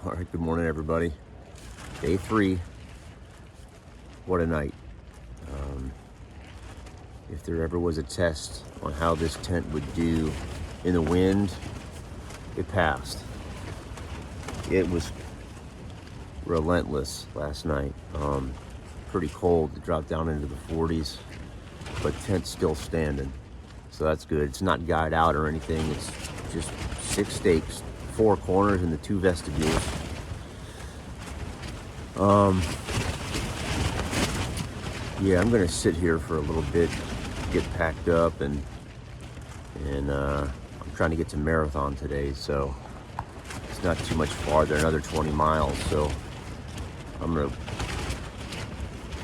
All right, good morning, everybody. Day 3. What a night. If there ever was a test on how this tent would do in the wind, it passed. It was relentless last night. Pretty cold. It dropped down into the 40s, but tent's still standing. So that's good. It's not guyed out or anything. It's just 6 stakes, 4 corners, and the 2 vestibules. Yeah, I'm gonna sit here for a little bit, get packed up, and I'm trying to get to Marathon today, so it's not too much farther, another 20 miles. So I'm gonna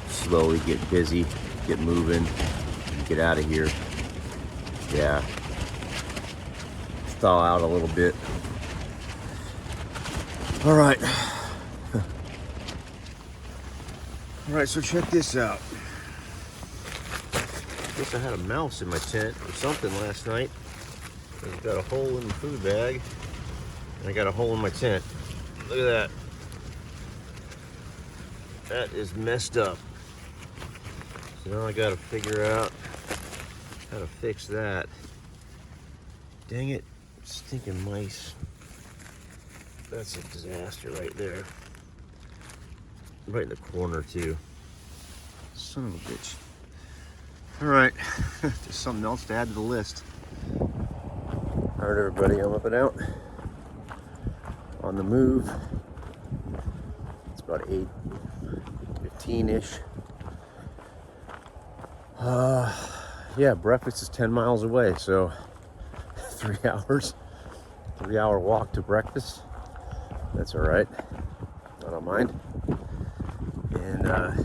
slowly get busy, get moving, and get out of here. Yeah, thaw out a little bit. All right. All right, so check this out. I guess I had a mouse in my tent or something last night. I've got a hole in the food bag, and I got a hole in my tent. Look at that. That is messed up. So now I gotta figure out how to fix that. Dang it, stinking mice. That's a disaster right there. Right in the corner too. Son of a bitch. All right, just something else to add to the list. All right, everybody, I'm up and out. On the move. It's about 8:15-ish. Yeah, breakfast is 10 miles away, so 3 hours. 3-hour walk to breakfast. That's all right. I don't mind. And I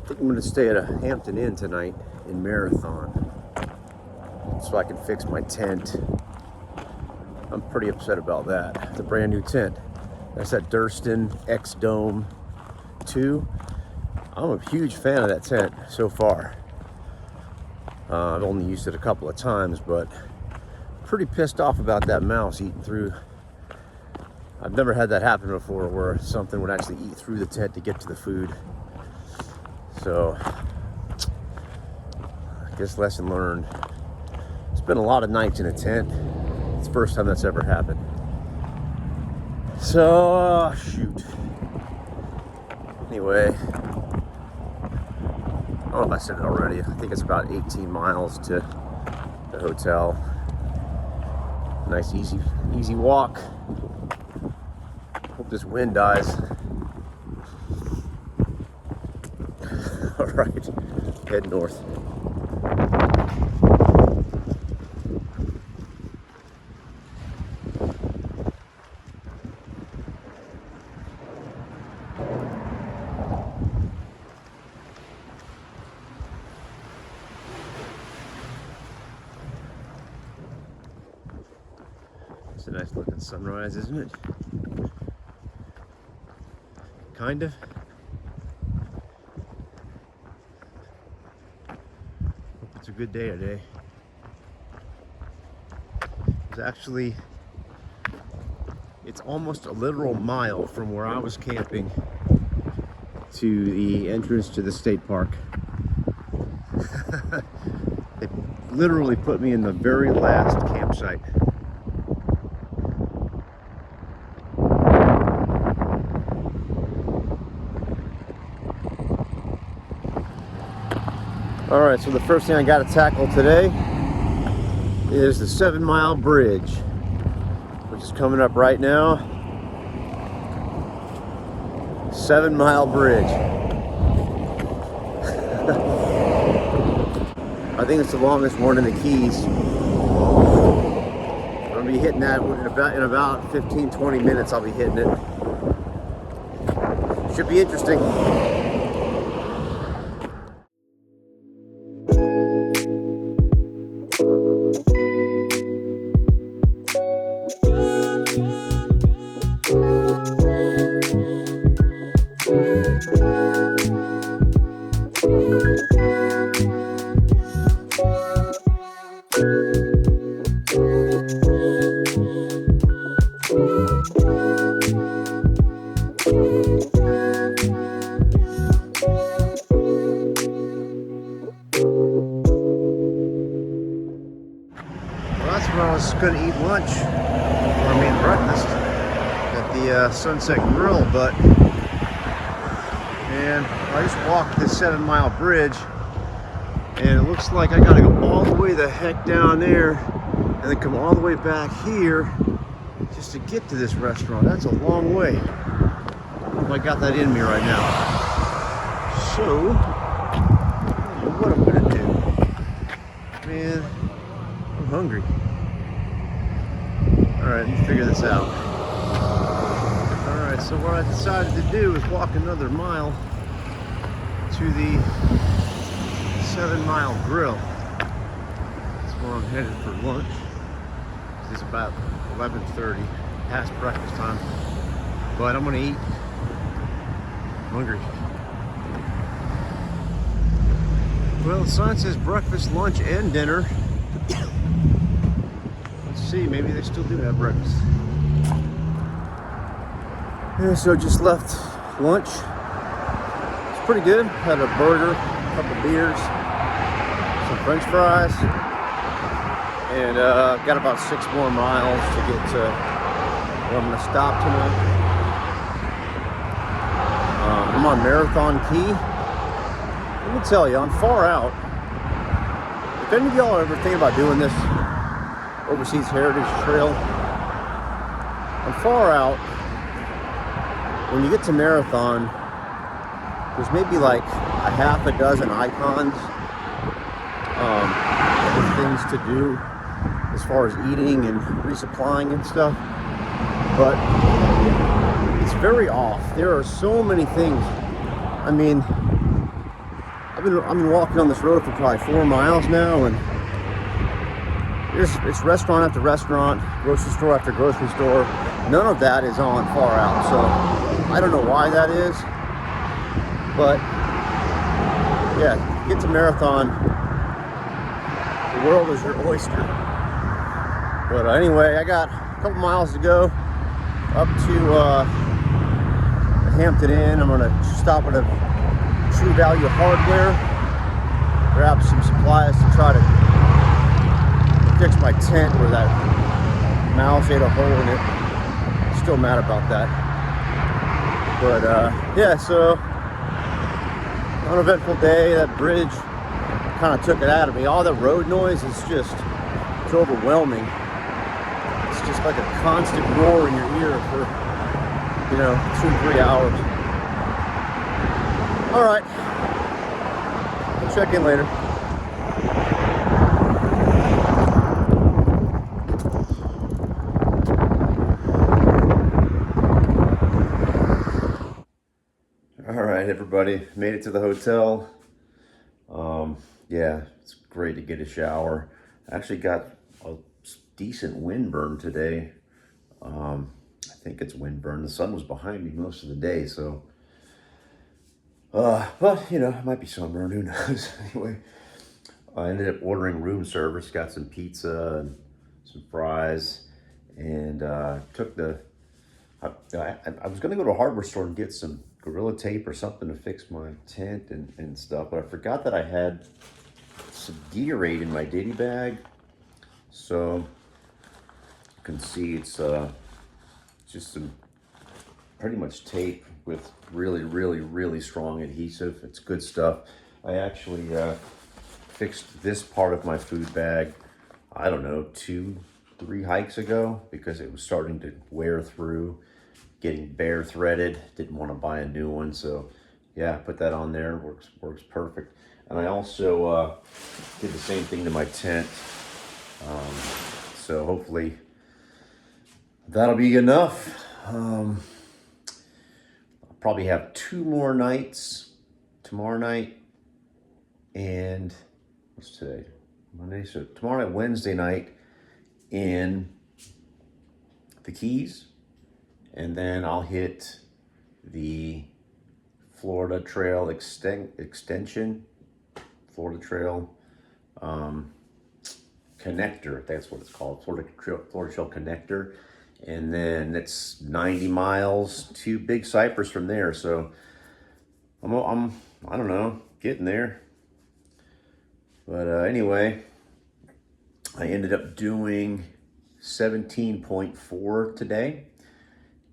think I'm going to stay at a Hampton Inn tonight in Marathon so I can fix my tent. I'm pretty upset about that. It's a brand new tent. That's that Durston X Dome 2. I'm a huge fan of that tent so far. I've only used it a couple of times, but pretty pissed off about that mouse eating through. I've never had that happen before, where something would actually eat through the tent to get to the food. So, I guess lesson learned. It's been a lot of nights in a tent. It's the first time that's ever happened. So, shoot. Anyway, I don't know if I said it already. I think it's about 18 miles to the hotel. Nice, easy walk. Hope this wind dies. All right, head north. It's a nice looking sunrise, isn't it? Kind of. Hope it's a good day today. It's almost a literal mile from where I was camping to the entrance to the state park. They literally put me in the very last campsite. All right, so the first thing I got to tackle today is the 7 Mile Bridge, which is coming up right now. 7 Mile Bridge. I think it's the longest one in the Keys. I'm gonna be hitting that in about 15-20 minutes. I'll be hitting it. Should be interesting. lunch, or I mean breakfast, at the Sunset Grill, but man, I just walked this 7-mile bridge, and it looks like I gotta go all the way the heck down there, and then come all the way back here just to get to this restaurant. That's a long way. I don't know if I got that in me right now. So, I don't know what I'm gonna do. Man, I'm hungry. Alright, let me figure this out. Alright, so what I decided to do is walk another mile to the 7-mile grill. That's where I'm headed for lunch. It's about 11:30, past breakfast time. But I'm gonna eat. I'm hungry. Well, the sign says breakfast, lunch, and dinner. Let's see, maybe they still do have breakfast. Yeah, so just left lunch. It's pretty good. Had a burger, a couple beers, some French fries, and got about 6 more miles to get to where I'm gonna stop tonight. I'm on Marathon Key. Let me tell you, I'm far out. If any of y'all are ever thinking about doing this Overseas Heritage Trail, I'm far out. When you get to Marathon, there's maybe like a half a dozen icons of things to do as far as eating and resupplying and stuff, but it's very off. There are so many things. I mean, I've been walking on this road for probably 4 miles now, and it's restaurant after restaurant, grocery store after grocery store. None of that is on far out, so I don't know why that is, but yeah, get to Marathon, the world is your oyster. But anyway, I got a couple miles to go up to the Hampton Inn. I'm gonna stop at a True Value Hardware, grab some supplies to try to fix my tent where that mouse ate a hole in it. Still mad about that. But yeah, so uneventful day. That bridge kind of took it out of me. All the road noise is just, it's overwhelming. It's just like a constant roar in your ear for, 2-3 hours. All right, we'll check in later. All right, everybody, made it to the hotel. Yeah, it's great to get a shower. I actually got a decent windburn today. I think it's windburn. The sun was behind me most of the day, so but it might be sunburn, who knows. Anyway, I ended up ordering room service, got some pizza and some fries, and I was gonna go to a hardware store and get some Gorilla Tape or something to fix my tent and stuff, but I forgot that I had some Gatorade in my ditty bag. So you can see it's just some pretty much tape with really, really, really strong adhesive. It's good stuff. I actually fixed this part of my food bag, I don't know, 2-3 hikes ago, because it was starting to wear through, getting bare threaded. Didn't want to buy a new one, so yeah, put that on there. Works perfect. And I also did the same thing to my tent. So hopefully that'll be enough. I'll probably have 2 more nights tomorrow night, and what's today? Monday. So tomorrow night, Wednesday night, in the Keys, and then I'll hit the Florida Trail extension, Florida Trail connector. That's what it's called, Florida Trail connector. And then it's 90 miles to Big Cypress from there. So I don't know, getting there. But anyway, I ended up doing 17.4 today.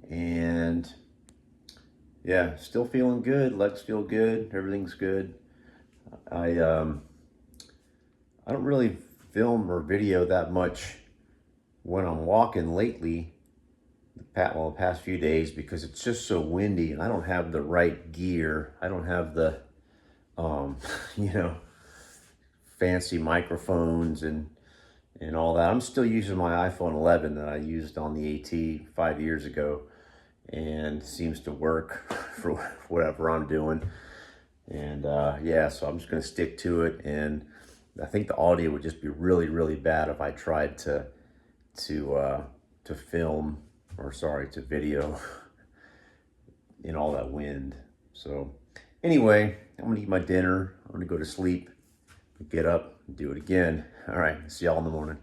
And yeah, still feeling good. Legs feel good. Everything's good. I don't really film or video that much when I'm walking lately, the past few days, because it's just so windy and I don't have the right gear. I don't have the, you know, fancy microphones and all that. I'm still using my iPhone 11 that I used on the AT 5 years ago, and seems to work for whatever I'm doing. And yeah, so I'm just gonna stick to it. And I think the audio would just be really, really bad if I tried to film, or sorry, to video in all that wind. So anyway, I'm gonna eat my dinner. I'm gonna go to sleep, get up, and do it again. All right, see y'all in the morning.